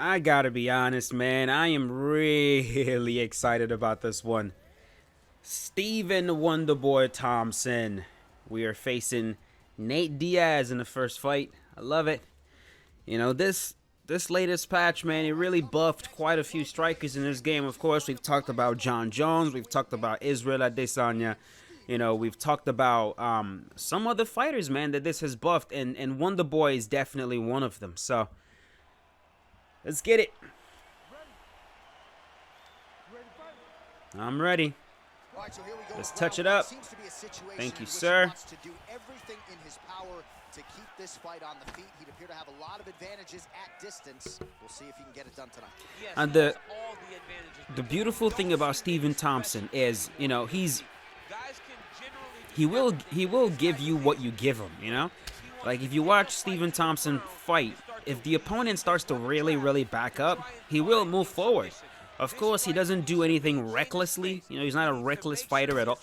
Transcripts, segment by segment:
I gotta be honest, man. I am really excited about this one. Stephen Wonderboy Thompson. We are facing Nate Diaz in the first fight. I love it. You know, this latest patch, man, it really buffed quite a few strikers in this game. Of course, we've talked about John Jones. We've talked about Israel Adesanya. You know, we've talked about some other fighters, man, that this has buffed. And Wonderboy is definitely one of them. So, let's get it. I'm ready. Let's touch it up. Thank you, sir. To do everything in his power to keep this fight on the feet. He'd appear to have a lot of advantages at distance. We'll see if he can get it done tonight. And the beautiful thing about Stephen Thompson is, you know, he will give you what you give him, you know? Like, if you watch Stephen Thompson fight, if the opponent starts to really back up, he will move forward. Of course, he doesn't do anything recklessly. You know, he's not a reckless fighter at all.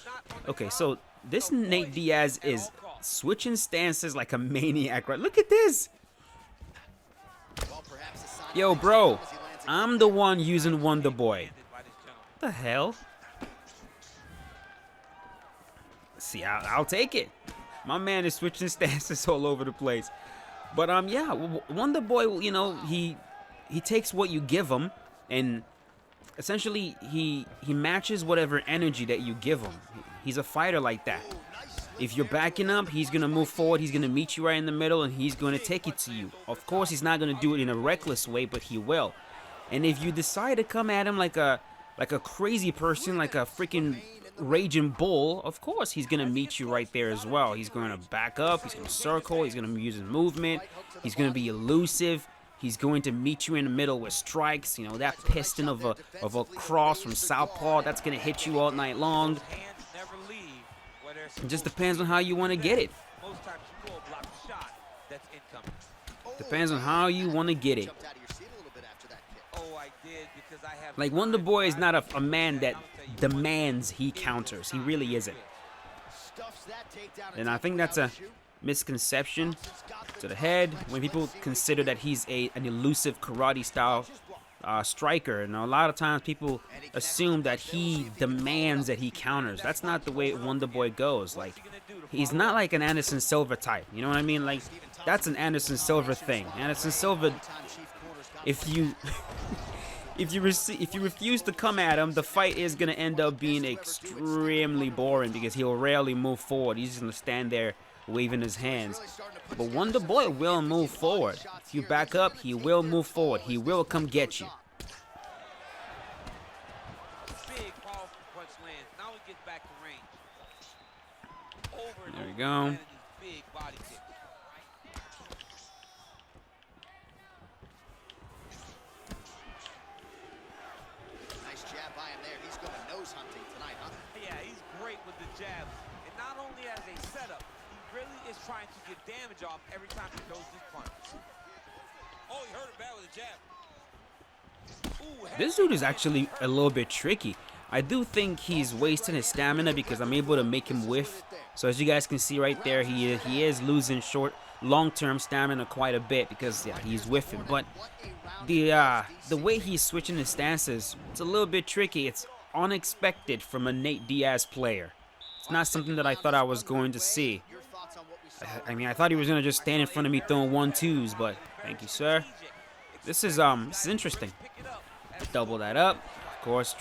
Okay, so this Nate Diaz is switching stances like a maniac, right? Look at this. Yo, bro, I'm the one using Wonderboy. What the hell? See, I'll take it. My man is switching stances all over the place. But yeah, Wonderboy, you know, he takes what you give him, and essentially he matches whatever energy that you give him. He's a fighter like that. If you're backing up, he's gonna move forward. He's gonna meet you right in the middle, and he's gonna take it to you. Of course, he's not gonna do it in a reckless way, but he will. And if you decide to come at him like a crazy person, like a freaking raging bull, of course he's gonna meet you right there as well. He's gonna back up. He's gonna circle. He's gonna use his movement. He's gonna be elusive. He's going to meet you in the middle with strikes. You know, that piston of a cross from southpaw, that's gonna hit you all night long. It just depends on how you want to get it. Depends on how you want to get it. Like, Wonderboy is not a man that demands he counters. He really isn't. And I think that's a misconception to the head when people consider that he's an elusive karate style striker. And a lot of times people assume that he demands that he counters. That's not the way Wonderboy goes. Like, he's not like an Anderson Silva type. You know what I mean? Like, that's an Anderson Silva thing. Anderson Silva, if you refuse to come at him, the fight is gonna end up being extremely boring because he'll rarely move forward. He's just gonna stand there waving his hands. But Wonderboy will move forward. If you back up, he will move forward. He will come get you. There we go. Nice jab by him there. He's going nose hunting tonight, huh? Yeah, he's great with the jab. And not only as a setup, he really is trying to get damage off every time he throws his punch. Oh, he hurt it bad with the jab. Ooh, this dude is actually a little bit tricky. I do think he's wasting his stamina because I'm able to make him whiff. So as you guys can see right there, he is losing long-term stamina quite a bit because, yeah, he's whiffing. But the way he's switching his stances, it's a little bit tricky. It's unexpected from a Nate Diaz player. It's not something that I thought I was going to see. I mean, I thought he was going to just stand in front of me throwing 1-2s, but thank you, sir. This is interesting. Double that up. Of course,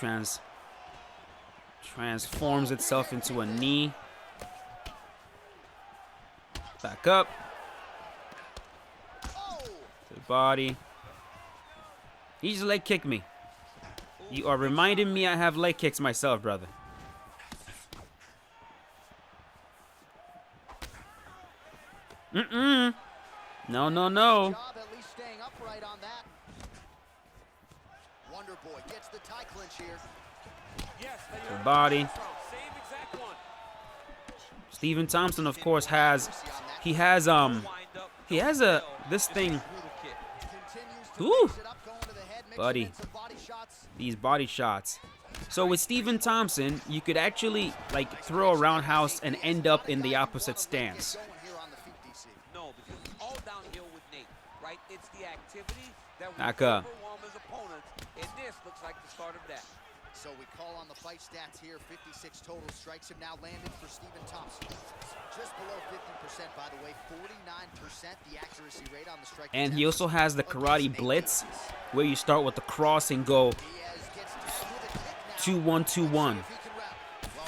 transforms itself into a knee. Back up. To the body. He just leg kicked me. You are reminding me I have leg kicks myself, brother. No. Job at least staying upright on that. Wonderboy gets the tie clinch here. yes, The body. same exact one. Stephen Thompson, of course, has this thing. Ooh, buddy, these body shots. So with Stephen Thompson, you could actually like throw a roundhouse and end up in the opposite stance. No, because it's all downhill with Nate, right? It's the activity that will Back up. overwhelm his opponents, and this looks like the start of that. So we call on the fight stats here. 56 total strikes have now landed for Stephen Thompson. Just below 50%, by the way. 49% the accuracy rate on the strike. And he also has the karate blitz, where you start with the cross and go 2-1-2-1. Well, a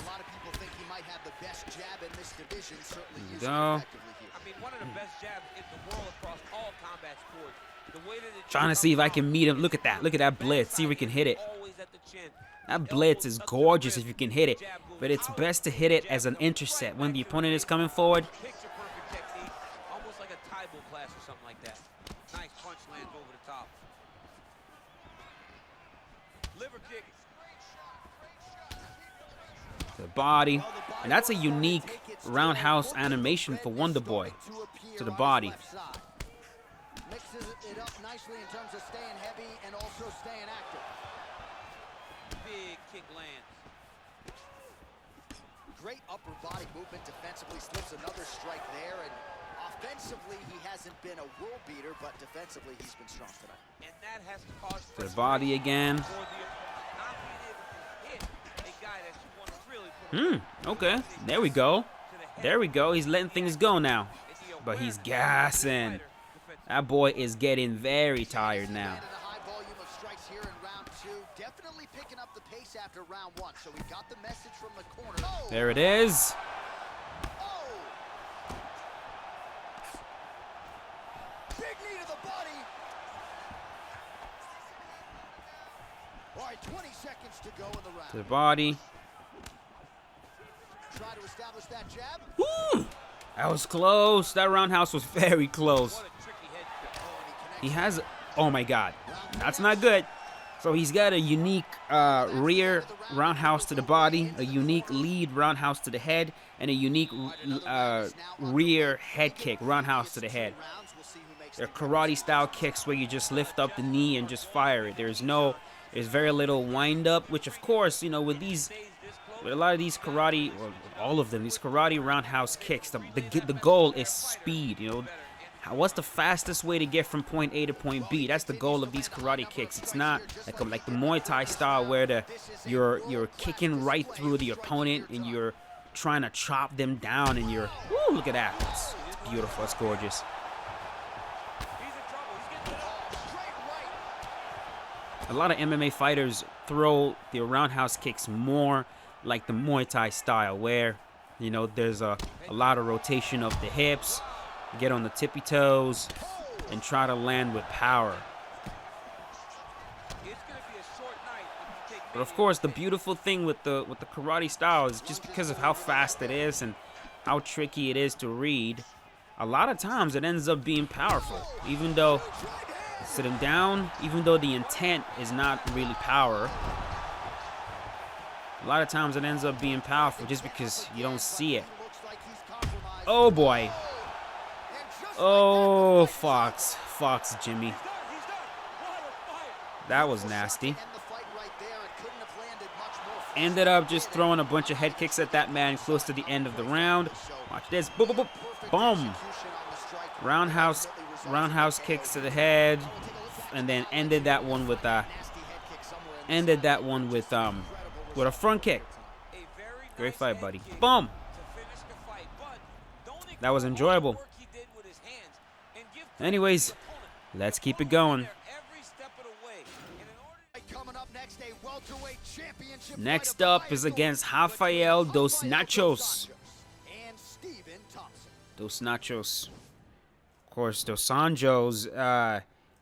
lot of people think he might have the best jab in this division. Certainly using it Go. effectively here. I mean, one of the best jabs in the world across all combat sports. The way that it Trying to see if I can meet him. Look at that. Look at that blitz. See if we can hit it. always at the chin. That blitz is gorgeous if you can hit it, but it's best to hit it as an intercept when the opponent is coming forward. Picture perfect technique, almost like a Taibo class or something like that. Nice punch lands over the top. Liver kick. The body, and that's a unique roundhouse animation for Wonderboy to the body. Mixes it up nicely in terms of staying heavy and also staying active. Big kick lands. Great upper body movement defensively, slips another strike there, and offensively he hasn't been a world beater, but defensively he's been strong tonight. And that has to cause To the body again. for the opponent, not being able to hit a guy that you want to really put Okay. There we go. There we go. He's letting things go now. But he's gassing. That boy is getting very tired now. Landed a high volume of strikes here in round two. Definitely picking up the pace after round one. So we got the message from the corner. Oh! There it is. Oh! Big knee to the body. All right, 20 seconds to go in the round. To the body. Try to establish that jab. Woo! That was close. That roundhouse was very close. What a tricky head kick. Oh, and he connects. He has, oh my God, that's not good. So he's got a unique rear roundhouse to the body, a unique lead roundhouse to the head, and a unique rear head kick roundhouse to the head. They're karate style kicks where you just lift up the knee and just fire it. There's very little wind up, which of course, you know, with a lot of these karate, or all of them, these karate roundhouse kicks, the goal is speed, you know. What's the fastest way to get from point A to point B? That's the goal of these karate kicks. It's not like the Muay Thai style where you're kicking right through the opponent and you're trying to chop them down and you're, woo, look at that. It's beautiful. It's gorgeous. A lot of MMA fighters throw their roundhouse kicks more like the Muay Thai style where, you know, there's a lot of rotation of the hips. Get on the tippy toes and try to land with power. But of course, the beautiful thing with the karate style is just because of how fast it is and how tricky it is to read. A lot of times it ends up being powerful, even though sit him down, even though the intent is not really power. A lot of times it ends up being powerful just because you don't see it. Oh boy. Oh, Fox, Jimmy. That was nasty. Ended up just throwing a bunch of head kicks at that man close to the end of the round. Watch this. Boom, boom, boom. Boom. Roundhouse kicks to the head, and then ended that one with a front kick. Great fight, buddy. Boom. That was enjoyable. Anyways, let's keep it going. Next up is against Rafael Dos Nachos. Dos Nachos. Of course, Dos Anjos.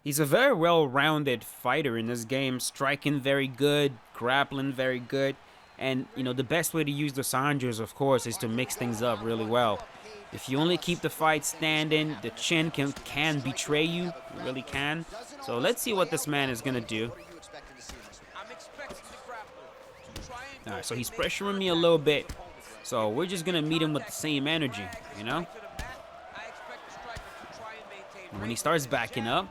He's a very well-rounded fighter in this game. Striking very good, grappling very good. And, you know, the best way to use Dos Anjos, of course, is to mix things up really well. If you only keep the fight standing, the chin can betray you. It really can. So let's see what this man is going to do. Alright, so he's pressuring me a little bit. So we're just going to meet him with the same energy, you know? And when he starts backing up,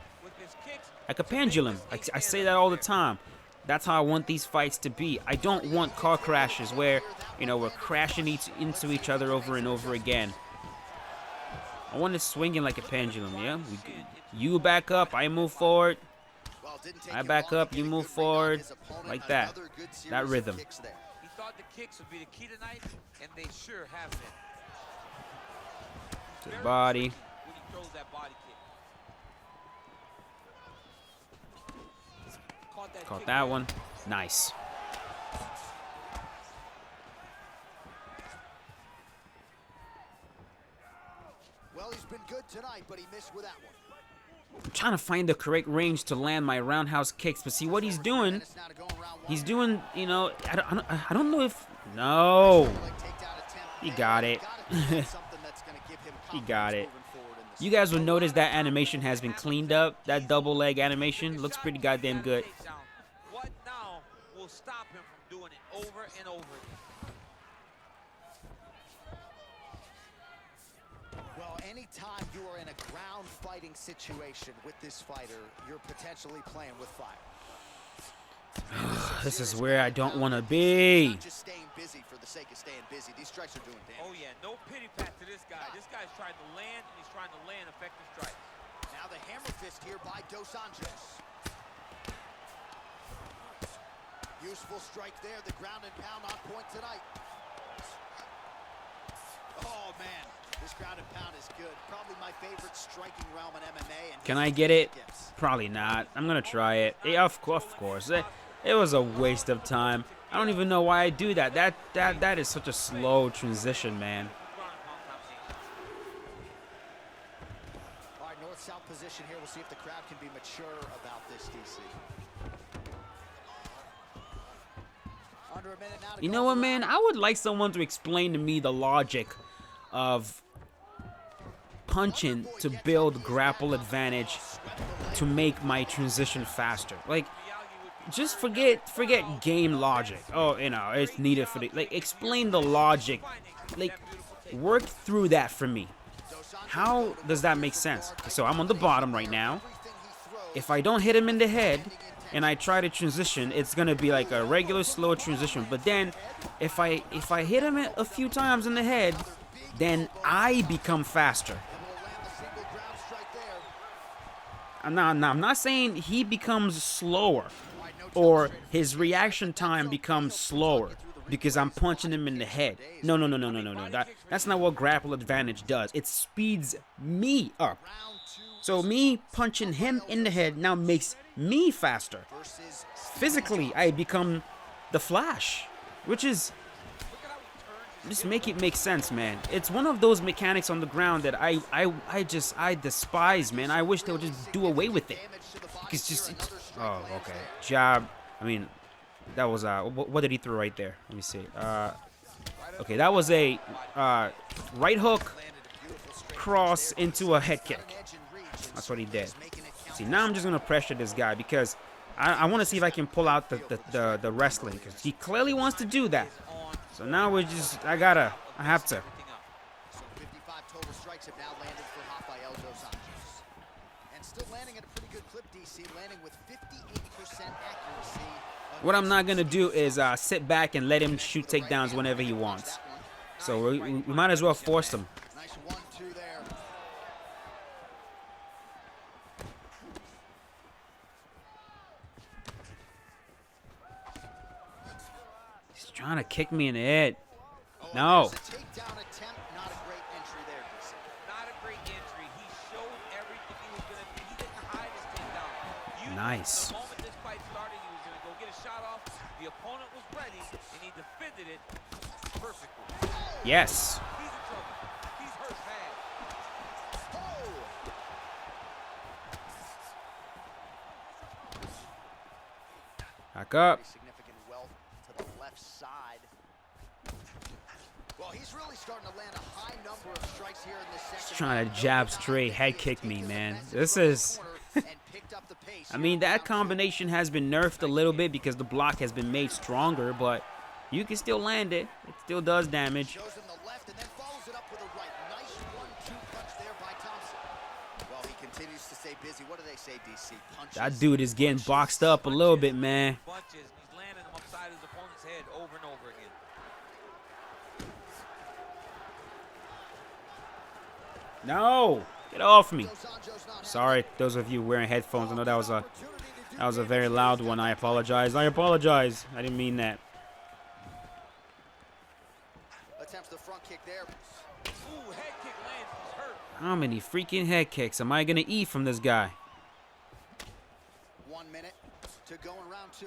like a pendulum. I say that all the time. That's how I want these fights to be. I don't want car crashes where, you know, we're crashing into each other over and over again. I want it swinging like a pendulum, yeah? You back up, I move forward. Well, didn't take I him back long up, to you get a move good read on forward, his opponent. like that. Another good series That of rhythm. kicks there. He thought the kicks would be the key tonight, and they sure have been. To the Very body. tricky when he throws that body kick. Caught kick that there. one. Nice. Well, he's been good tonight, but he missed with that one. I'm trying to find the correct range to land my roundhouse kicks, but see what he's doing. Minutes now to go in round one. He's doing, you know, I don't know if, no. Leg takedown attempt. He got it. Something that's gonna give him He confidence got it. moving forward in this. You guys will notice that animation has been cleaned up. That double leg animation looks pretty goddamn good. What now will stop him from doing it over and over again? Well, anytime you are in a ground fighting situation with this fighter, you're potentially playing with fire. This is where I don't want to be. Not just staying busy for the sake of staying busy. These strikes are doing damage. Oh yeah, no pity pat to this guy. This guy's trying to land, and he's trying to land effective strikes. Now the hammer fist here by Dos Anjos. Useful strike there. The ground and pound on point tonight. Oh man, this ground and pound is good. Probably my favorite striking realm in MMA. And Can I get it? Probably not. I'm gonna try it. Yeah, of course. It was a waste of time. I don't even know why I do that. That is such a slow transition, man. All right, north-south position here. We'll see if the crowd can be mature about this, DC. Under a minute now to You go know in what, the man? round. I would like someone to explain to me the logic of punching to build grapple advantage to make my transition faster. Like, just forget game logic. Oh, you know, it's needed for the, like, explain the logic. Like, work through that for me. How does that make sense? So I'm on the bottom right now. If I don't hit him in the head and I try to transition, it's gonna be like a regular slow transition. But then if I hit him a few times in the head, then I become faster. I'm not saying he becomes slower or his reaction time becomes slower because I'm punching him in the head. No. That's not what grapple advantage does. It speeds me up. So me punching him in the head now makes me faster. Physically, I become the Flash, which is just make it make sense, man. It's one of those mechanics on the ground that I despise, man. I wish they would just do away with it. Because oh, okay. Jab. I mean, that was what did he throw right there? Let me see. Okay, that was a right hook cross into a head kick. That's what he did. See, now I'm just gonna pressure this guy because I want to see if I can pull out the wrestling because he clearly wants to do that. So now I have to. So 55 total strikes have now landed for Rafael Dos Anjos. And still landing at a pretty good clip, DC, landing with 58% accuracy. What I'm not gonna do is sit back and let him shoot takedowns whenever he wants. So we might as well force him. Nice 1-2 there. He's trying to kick me in the head. No. There's a takedown attempt, not a great entry there, DC. Not a great entry. He showed everything he was going to do. He didn't hide his takedown. You knew Nice. the moment this fight started, he was going to go get a shot off. The opponent was ready, and he defended it perfectly. Yes. He's in trouble. He's hurt bad. Back up. Pretty significant wealth to the left side. Well, he's really starting to land a high number of strikes here in this second. He's trying to jab straight, head kick me, man. This is. I mean, that combination has been nerfed a little bit because the block has been made stronger, but you can still land it. It still does damage. Shows him the left and then follows it up with a right. Nice 1-2 punch there by Thompson. Well, he continues to stay busy. What do they say, DC? Punches. That dude is getting boxed up a little bit, man. Bunches. He's landing them upside his opponent's head over and over again. No. Get off me. Sorry, those of you wearing headphones. I know that was a That was a very loud one. I apologize. I apologize. I didn't mean that. Attempts the front kick there. Ooh, head kick lands. He's hurt. How many freaking head kicks am I going to eat from this guy? 1 minute to go in round 2.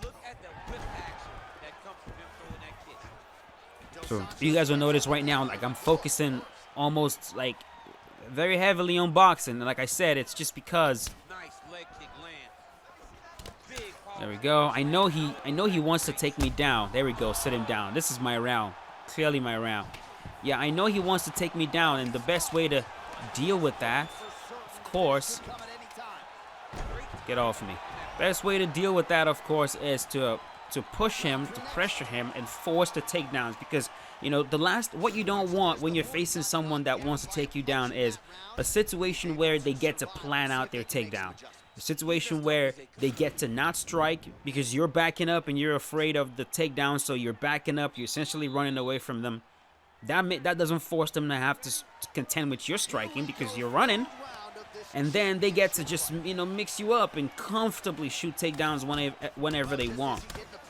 Look at the whip action that comes from him throwing that kick. So you guys will notice right now, like I'm focusing almost like very heavily on boxing. And like I said, it's just because. Nice leg kick lands. Big power. There we go. I know he wants to take me down. There we go. Sit him down. This is my round. Clearly my round. Yeah, I know he wants to take me down, and the best way to deal with that, of course, get off me. Best way to deal with that, of course, is to push him, to pressure him, and force the takedowns. Because, you know, what you don't want when you're facing someone that wants to take you down is a situation where they get to plan out their takedown. A situation where they get to not strike because you're backing up and you're afraid of the takedown, so you're backing up, you're essentially running away from them. That doesn't force them to have to contend with your striking because you're running. And then they get to just, you know, mix you up and comfortably shoot takedowns whenever they want.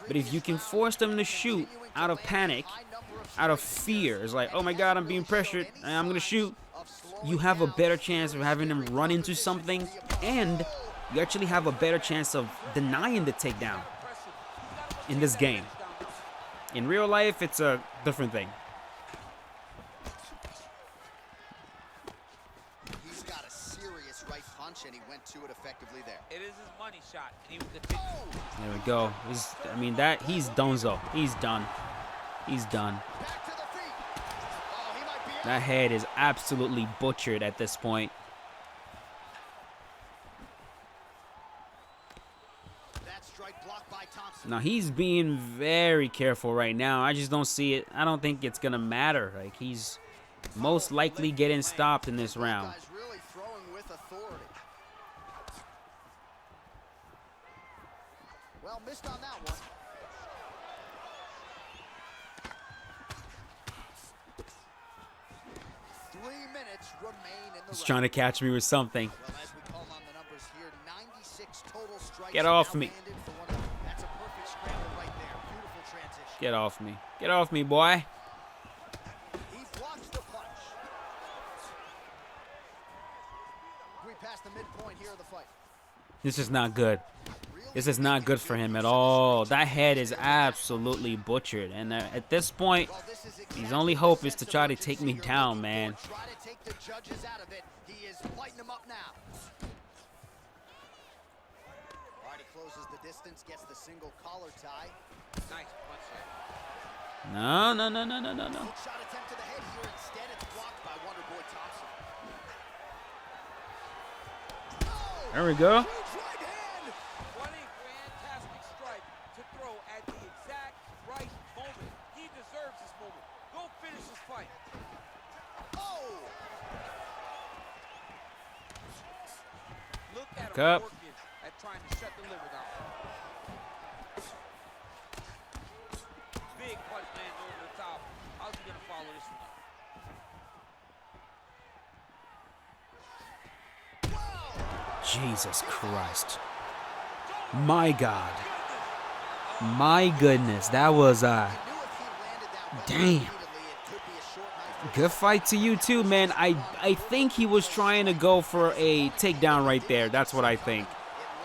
But if you can force them to shoot out of panic, out of fear, it's like, oh my God, I'm being pressured, I'm going to shoot. You have a better chance of having them run into something, and you actually have a better chance of denying the takedown in this game. In real life, it's a different thing. He's got a serious right punch, and he went to it effectively there. It is his money shot, and he will continue. There we go. He's donezo. He's done. He's done. Back to the feet. Oh, he might be out. That head is absolutely butchered at this point. That strike blocked by Thompson. Now, he's being very careful right now. I just don't see it. I don't think it's going to matter. Like, he's most likely getting stopped in this round. Guy's really throwing with authority. Well, missed on that one. He's trying to catch me with something. Well, as we call on the numbers here, 96 total strikes. Get off me. That's a perfect scramble right there. Beautiful transition. Get off me. Get off me, boy. He blocks the punch. We passed the midpoint here of the fight. This is not good. This is not good for him at all. That head is absolutely butchered. And at this point, his only hope is to try to take me down, man. Try to take the judges out of it. He is lighting them up now. All right, he closes the distance, gets the single collar tie. Nice punch there. No. Hook shot attempt to the head here. Instead, it's blocked by Wonderboy Thompson. Oh, There we go. huge right hand. What a fantastic strike to throw at the exact right moment. He deserves this moment. Go finish this fight. Oh, Look at him Cup. working at trying to shut the liver down. Big punch lands over the top. How's he going to follow this one up? Jesus Christ. My God. My goodness. That was, knew if he landed that well damn. repeatedly, it could be a short night for Good fight to you too, man. I think he was trying to go for a takedown right there. That's what I think.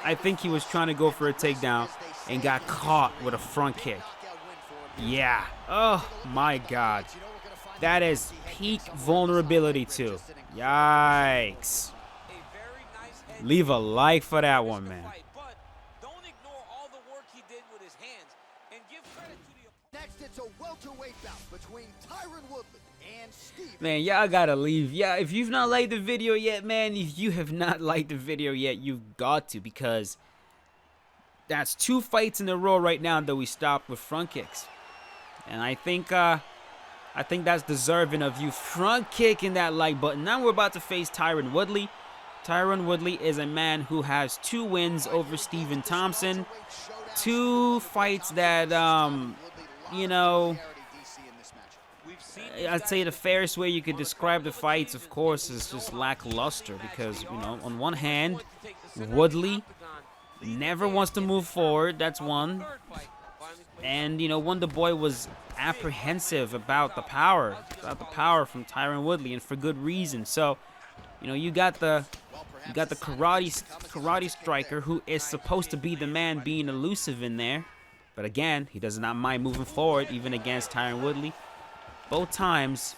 I think he was trying to go for a takedown and got caught with a front kick. knockout win for him. Yeah. Oh, my God. You know we're gonna find That is peak vulnerability too. Yikes. A very nice head Leave a like for that one, man. fight, but don't ignore all the work he did with his hands and give credit to the opponent. Next, it's a welterweight bout between Tyron Woodley and Steve. Man, y'all gotta leave. Yeah, if you've not liked the video yet, man, if you have not liked the video yet, you've got to, because that's 2 fights in a row right now that we stopped with front kicks. And I think that's deserving of you front kicking that like button. Now we're about to face Tyron Woodley. Tyron Woodley is a man who has 2 wins over Stephen Thompson. 2 fights that, you know, We've seen I'd say the fairest way you could describe the fights, of course, is just lackluster. Because, you know, on one hand, Woodley Never wants to move forward. That's one. And, you know, Wonderboy was apprehensive about the power from Tyron Woodley, and for good reason. So, you know, you got the karate striker, who is supposed to be the man being elusive in there. But again, he does not mind moving forward, even against Tyron Woodley. Both times,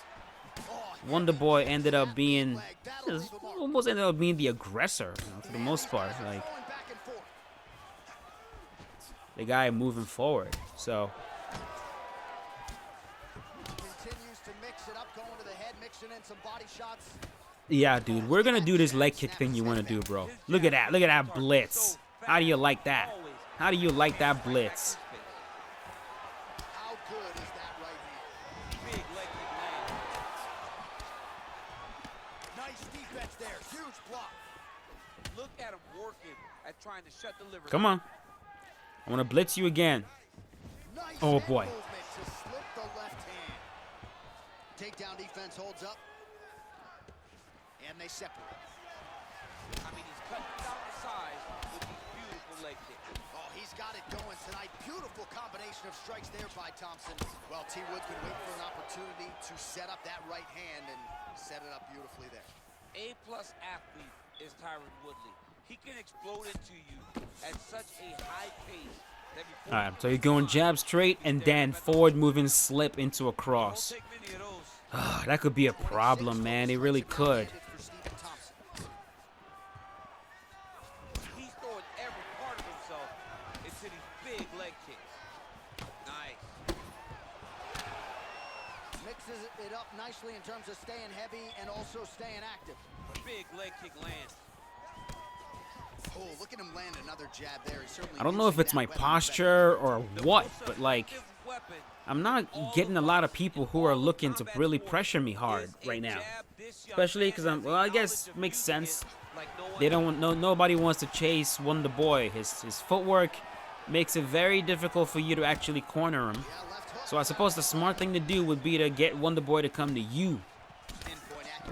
Wonderboy ended up being, almost ended up being the aggressor, you know, for the most part. Like, the guy moving forward. So Continues to mix it up, going to the head, mixing in some body shots. yeah, dude, we're gonna do this leg kick thing you want to do, bro. Look at that. Look at that blitz. How do you like that? How do you like that blitz? How good is that right hand? Big leg kick land. Nice defense there, huge block. Look at him working at trying to shut the liver. Come on. I want to blitz you again. Nice Oh, head boy. movement to slip the left hand. Takedown defense holds up. And they separate. I mean, he's cutting down the size with these beautiful leg kicks. Oh, he's got it going tonight. Beautiful combination of strikes there by Thompson. Well, T. Wood can wait for an opportunity to set up that right hand and set it up beautifully there. A-plus athlete is Tyron Woodley. He can explode into you at such a high pace that before All right, so you're going jab straight and then forward moving slip into a cross. take many of those. That could be a problem, man. It really could. He's throwing every part of himself into these big leg kicks. Nice. Mixes it up nicely in terms of staying heavy and also staying active. Big leg kick lands. Oh, look at him land another jab there. He's certainly I don't know if it's my posture or what, but like, Weapon. I'm not getting a lot of people who are looking to really pressure me hard right now. Especially because well, I guess it makes sense. They don't nobody wants to chase Wonderboy. His footwork makes it very difficult for you to actually corner him. So I suppose the smart thing to do would be to get Wonderboy to come to you.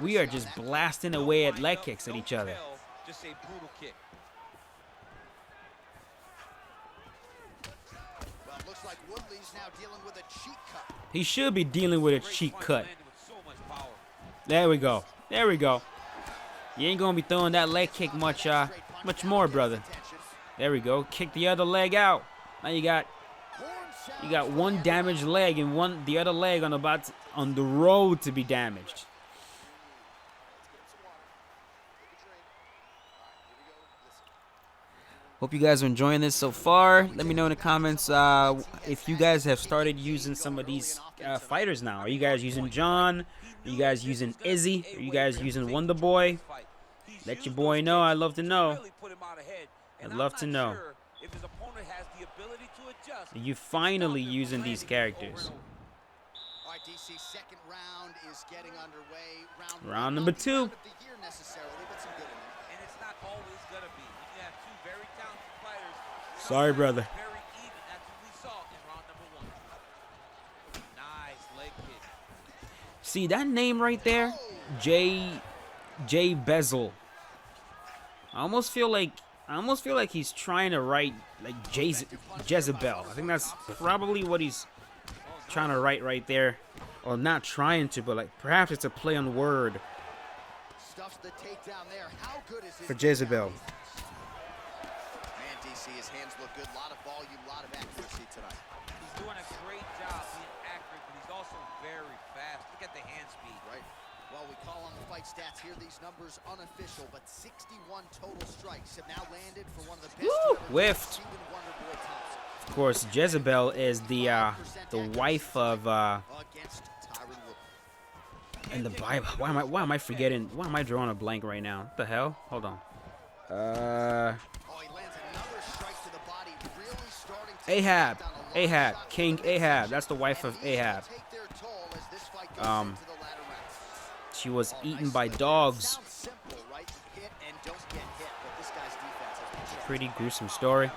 We are just blasting away at leg kicks at each other. Just a brutal kick. Well, it looks like Woodley's now dealing with a cheek cut. He should be dealing with a cheek cut. Landed with so much power. There we go. There we go. You ain't gonna be throwing that leg kick much more, brother. There we go. Kick the other leg out. Now you got one damaged leg and the other leg on the road to be damaged. Hope you guys are enjoying this so far. Let me know in the comments if you guys have started using some of these fighters now. Are you guys using John? Are you guys using Izzy? Are you guys using Wonderboy? Let your boy know. I'd love to know. I'd love to know. Are you finally using these characters? All right, DC, second round is getting underway. Round number 2. Not of the year necessarily, but some good in there. And it's not always going to be. You can have two very talented fighters. Sorry, brother. Very even. That's what we saw in round number 1. Nice leg kick. See that name right there? J Bezel. I almost feel like he's trying to write like Jezebel. I think that's probably what he's trying to write right there. Or not trying to, but like perhaps it's a play on word Stuffs the takedown there. How good is his for Jezebel. Man, DC, his hands look good. A lot of volume, a lot of accuracy tonight. He's doing a great job being accurate, but he's also very fast. Look at the hand speed. Right. Well, we call on the fight stats here. These numbers unofficial, but 61 total strikes have now landed for one of the best. Woo! Whiffed. Stephen Wonderboy Thompson. Of course, Jezebel is the wife of Against Tyron Woodley. in the Bible. Why am I forgetting? Why am I drawing a blank right now? What the hell? Hold on. Oh, he lands another strike to the body, really starting to Ahab. knock down a lot of Ahab. shots. King Ahab. That's the wife of And these will Ahab. take their toll as this fight goes into the latter rounds. She was Oh, eaten nice by leg kick. dogs. Sounds simple, right? Hit and don't get hit, but this guy's defense has been sharp. Pretty gruesome story.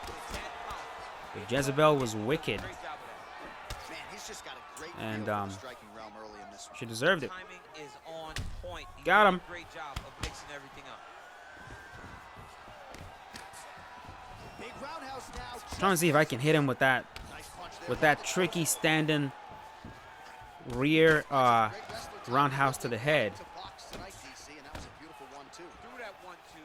But Jezebel was wicked. Great job of that. Man, he's just got a great And, feel for the striking realm early in this one. She deserved it. Timing is on point. He Got did him. a great job of mixing everything up. Big roundhouse now. Trying to see if I can hit him with that Nice punch there by the tricky standing rear roundhouse to the head. to box tonight, DC, and that was a beautiful one, too. Threw that 1-2,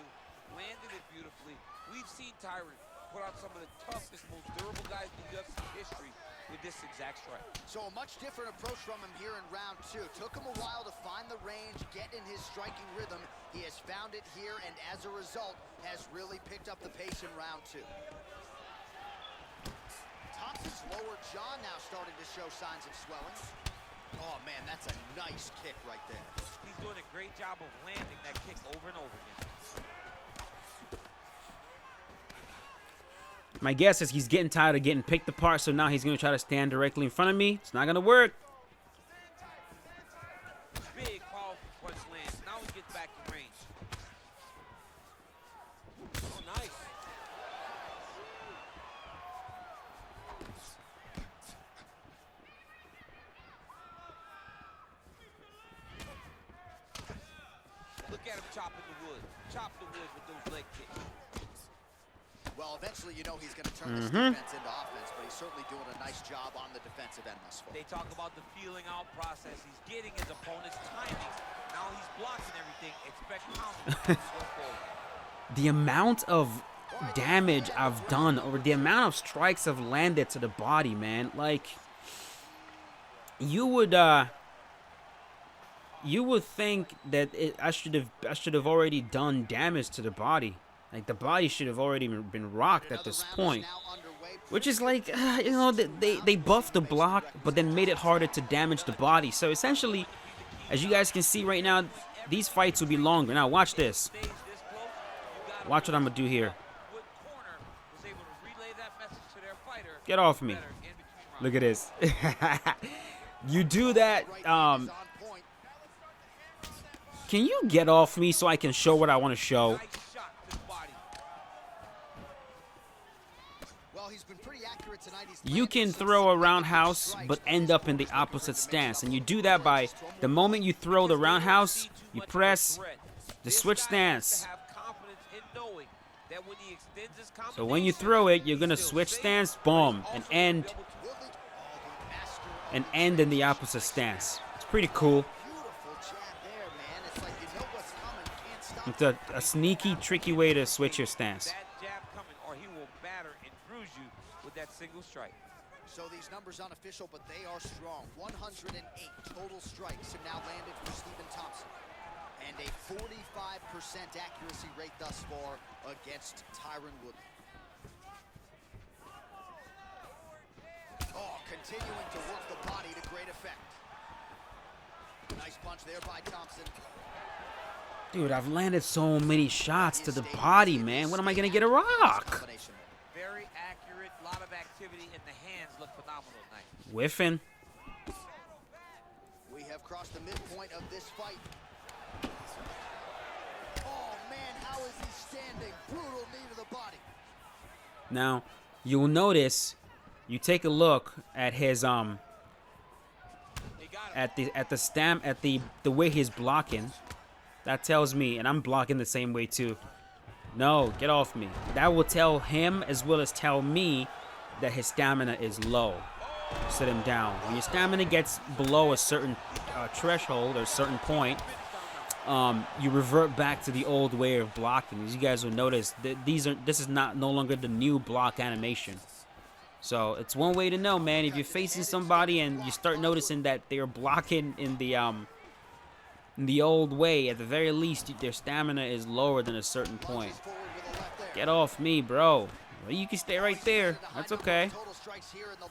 landed it beautifully. We've seen Tyron put out some of the toughest, most durable guys in UFC history with this exact strike. So a much different approach from him here in round 2. Took him a while to find the range, get in his striking rhythm. He has found it here, and as a result, has really picked up the pace in round 2. Thompson's lower jaw now starting to show signs of swelling. Oh, man, that's a nice kick right there. He's doing a great job of landing that kick over and over again. My guess is he's getting tired of getting picked apart, so now he's going to try to stand directly in front of me. It's not going to work. Big, powerful punch lands. Now he gets back in range. Oh, nice. Look at him chopping the wood. Chop the wood with those leg kicks. Well, eventually, you know he's going to turn this defense into offense, but he's certainly doing a nice job on the defensive end thus far. They talk about the feeling out process. He's getting his opponent's timing. Now he's blocking everything. Expect confidence to go forward. The amount of damage I've done, or the amount of strikes I've landed to the body, man. Like, you would think that I should have already done damage to the body. Like, the body should have already been rocked at this point. Which is like, you know, they buffed the block, but then made it harder to damage the body. So essentially, as you guys can see right now, these fights will be longer. Now, watch this. Watch what I'm going to do here. Get off me. Look at this. You do that. Can you get off me so I can show what I want to show? You can throw a roundhouse, but end up in the opposite stance. And you do that by the moment you throw the roundhouse, you press the switch stance. So when you throw it, you're going to switch stance, boom, and end in the opposite stance. It's pretty cool. It's a sneaky, tricky way to switch your stance. That single strike. So these numbers unofficial, but they are strong. 108 total strikes have now landed for Stephen Thompson, and a 45% accuracy rate thus far against Tyron Woodley. Oh, continuing to work the body to great effect. Nice punch there by Thompson. Dude, I've landed so many shots to the body, man. When am I gonna get a rock? Very accurate, lot of activity, and the hands look phenomenal tonight. Whiffing. We have crossed the midpoint of this fight. Oh man, how is he standing? Brutal knee to the body. Now, you will notice, you take a look at his the way he's blocking. That tells me, and I'm blocking the same way too. No, get off me. That will tell him as well as tell me that his stamina is low. Sit him down. When your stamina gets below a certain threshold or a certain point, you revert back to the old way of blocking. As you guys will notice, this is no longer the new block animation. So it's one way to know, man. If you're facing somebody and you start noticing that they're blocking in the old way, at the very least, their stamina is lower than a certain point. Get off me, bro. Well, you can stay right there. That's okay.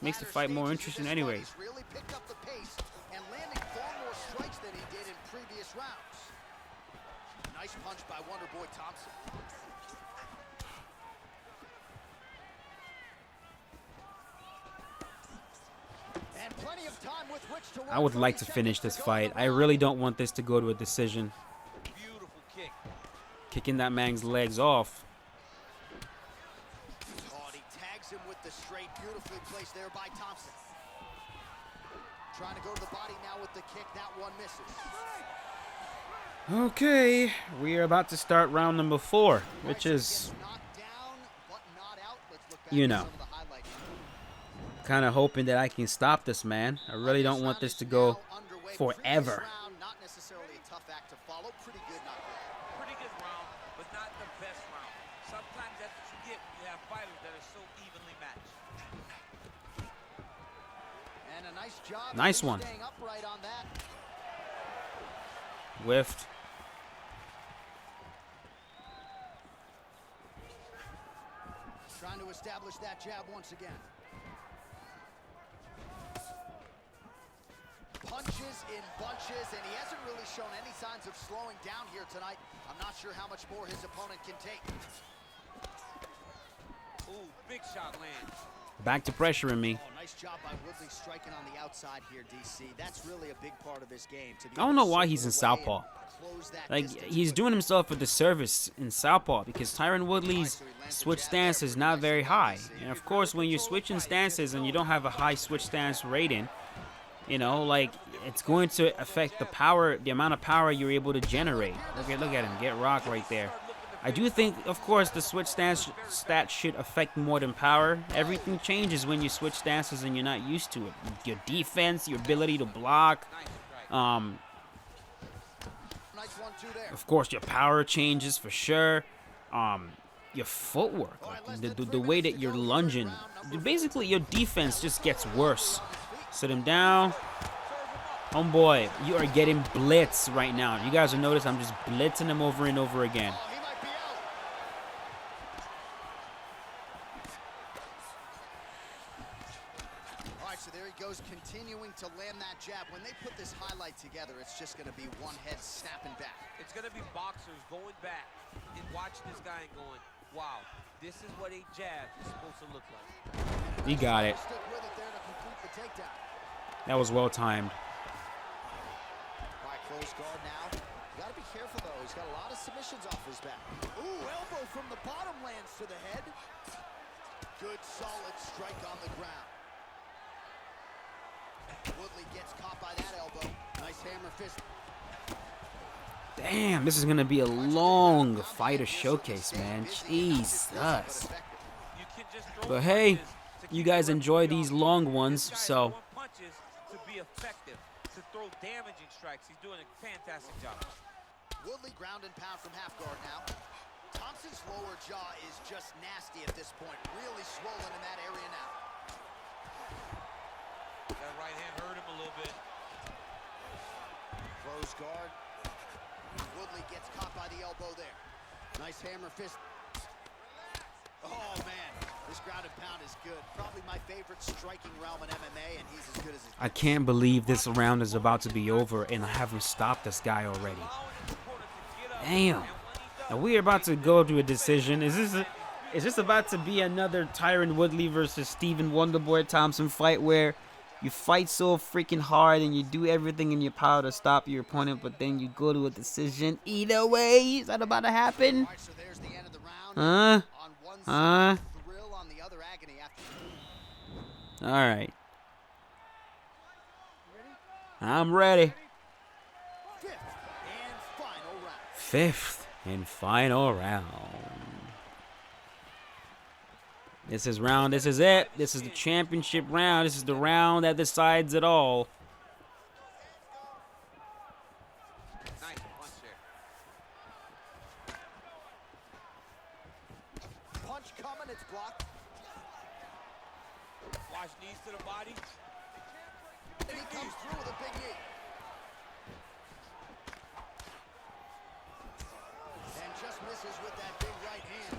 Makes the fight more interesting anyways. Really picked up the pace and landing far more strikes than he did in previous rounds. Nice punch by Wonderboy Thompson. And plenty of time with which to I would like to finish this fight. I really don't want this to go to a decision. Beautiful kick. Kicking that man's legs off. Oh, and he tags him with the straight, beautifully placed there by Thompson. Trying to go to the body now with the kick. That one misses. Okay, we are about to start round number 4, which is Knocked down, but not out. you know, kind of hoping that I can stop this, man. I really don't want this to go forever. Not necessarily a tough act to follow. Pretty good, not good. Pretty good round, but not the best round. Sometimes that's what you get when you have fighters that are so evenly matched. And a nice job. Nice one. Staying upright on that. Whiffed. Trying to establish that jab once again. Punches in bunches, and he hasn't really shown any signs of slowing down here tonight. I'm not sure how much more his opponent can take. Ooh, big shot lands. Back to pressuring me. Oh, nice job by Woodley striking on the outside here, DC. That's really a big part of this game. I don't know why he's in southpaw. Like, he's doing himself a disservice in southpaw because Tyron Woodley's switch stance is not very high. And of course, when you're switching stances and you don't have a high switch stance rating, you know, like, it's going to affect the power, the amount of power you're able to generate. Look at him, get rocked right there. I do think, of course, the switch stance stat should affect more than power. Everything changes when you switch stances and you're not used to it. Your defense, your ability to block, of course, your power changes for sure. Your footwork, like the way that you're lunging. Basically, your defense just gets worse. Sit him down. Homeboy, you are getting blitz right now. You guys will notice I'm just blitzing him over and over again. So there he goes, continuing to land that jab. When they put this highlight together, it's just going to be one head snapping back. It's going to be boxers going back and watching this guy and going, wow, this is what a jab is supposed to look like. He got it. That was well timed. All right, close guard now. You got to be careful, though. He's got a lot of submissions off his back. Ooh, elbow from the bottom lands to the head. Good, solid strike on the ground. Woodley gets caught by that elbow. Nice hammer fist. Damn, this is going to be a long fighter showcase, man. Jesus. But hey, you guys enjoy these long ones, so. To be effective, to throw damaging strikes. He's doing a fantastic job. Woodley ground and pound from half guard now. Thompson's lower jaw is just nasty at this point. Really swollen in that area now. That right hand hurt him a little bit. Close guard. Woodley gets caught by the elbow there. Nice hammer fist. Oh, man. This ground and pound is good. Probably my favorite striking realm in MMA, and he's as good as his. I can't believe this round is about to be over, and I haven't stopped this guy already. Damn. Now we're about to go to a decision. Is this about to be another Tyron Woodley versus Stephen Wonderboy Thompson fight where you fight so freaking hard and you do everything in your power to stop your opponent, but then you go to a decision either way? Is that about to happen? Huh? All right. I'm ready. Fifth and final round. This is round. This is it. This is the championship round. This is the round that decides it all. Nice punch there. Punch coming. It's blocked. Watch knees to the body. And he comes through with a big knee. And just misses with that big right hand.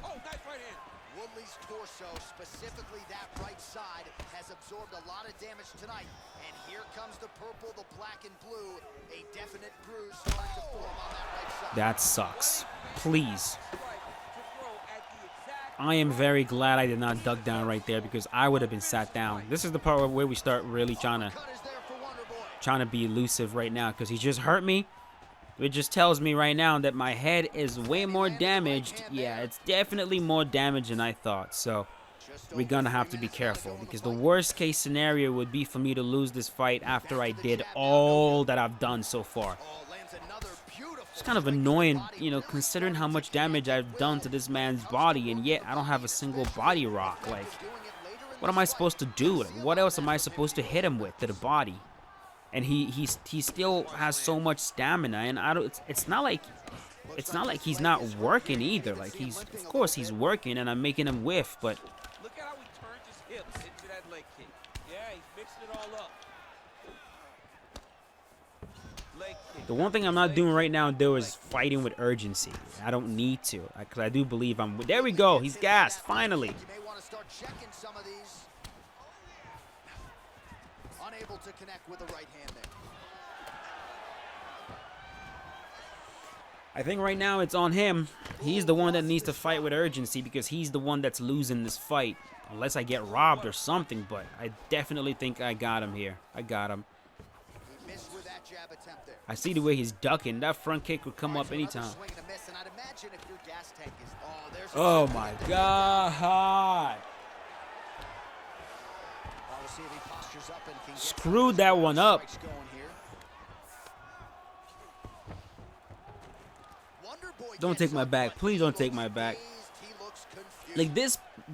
Oh, nice right hand. Woodley's torso, specifically that right side, has absorbed a lot of damage tonight. And here comes the purple, the black, and blue. A definite bruise starting to form on that right side. That sucks. Please. I am very glad I did not duck down right there because I would have been sat down. This is the part where we start really trying to be elusive right now because he just hurt me. It just tells me right now that my head is way more damaged. Yeah, it's definitely more damaged than I thought. So we're going to have to be careful because the worst case scenario would be for me to lose this fight after I did all that I've done so far. Oh, lands another beautiful It's kind of annoying, you know, considering how much damage I've done to this man's body, and yet I don't have a single body rock. Like, what am I supposed to do? Like, what else am I supposed to hit him with to the body? And he still has so much stamina, and I don't. It's not like he's not working either. Like, of course he's working, and I'm making him whiff, but. Look at how he turns his hips into that leg kick. Yeah, he's mixing it all up. Leg kick. The one thing I'm not doing right now, though, is fighting with urgency. I don't need to, because I do believe I'm. There we go. He's gassed finally. You may want to start checking some of these. Unable to connect with the right hand there. I think right now it's on him. He's the one that needs to fight with urgency because he's the one that's losing this fight. Unless I get robbed or something, but I definitely think I got him here. I got him. He missed with that jab attempt there. I see the way he's ducking. That front kick would come up anytime. Swing and a miss, and I'd imagine if your gas tank is there's a Oh shot my right there. God. We'll see if he postures up and can get Screwed that one up. strikes going here. Wonderboy Don't gets take my up, back. but Please he don't take looks my back. dazed, he looks confused. Like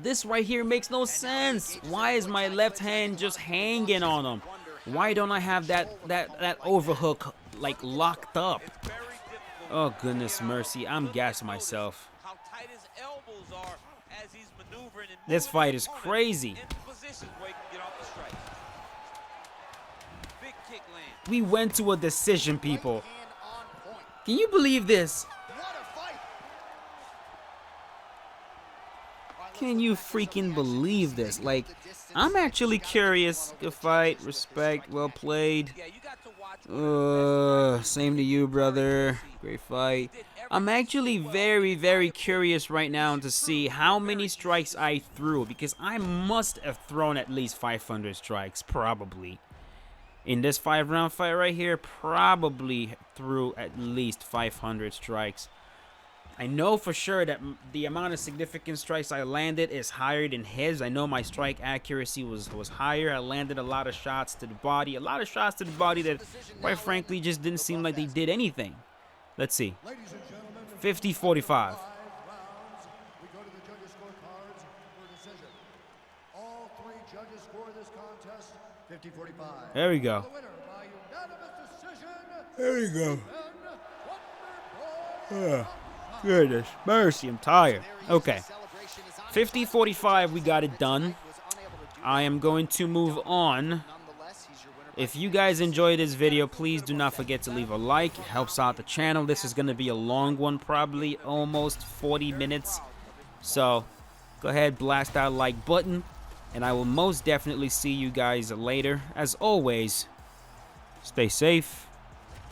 this right here makes no sense. Why is my left hand just hanging on him? Why don't I have that overhook like locked up? It's very difficult. Oh goodness mercy, I'm gassed myself. How tight his elbows are as he's maneuvering and This moving fight his is opponent crazy. into positions where he can get off the strike. Big kick land. We went to a decision, people. Right hand on point. Can you believe this? What a fight. All right, Can you freaking believe this? Like, I'm actually curious. Good fight, respect, well played. Yeah, you got to watch Same to you, brother. Great fight. I'm actually very, very curious right now to see how many strikes I threw, because I must have thrown at least 500 strikes, probably. In this 5-round fight right here, probably threw at least 500 strikes. I know for sure that the amount of significant strikes I landed is higher than his. I know my strike accuracy was higher. I landed a lot of shots to the body. A lot of shots to the body that, quite frankly, just didn't seem like they did anything. Let's see. 50-45. 5 rounds. We go to the judges' scorecards for decision. All 3 judges score this contest 50-45. There we go. The winner by unanimous decision. There we go. Wonderboy. Goodness mercy, I'm tired. Okay. 50-45, we got it done. I am going to move on. If you guys enjoyed this video, please do not forget to leave a like. It helps out the channel. This is going to be a long one, probably almost 40 minutes. So go ahead, blast that like button. And I will most definitely see you guys later. As always, stay safe.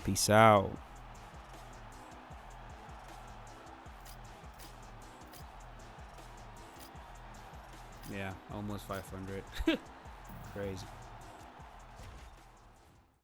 Peace out. Yeah, almost 500. Crazy.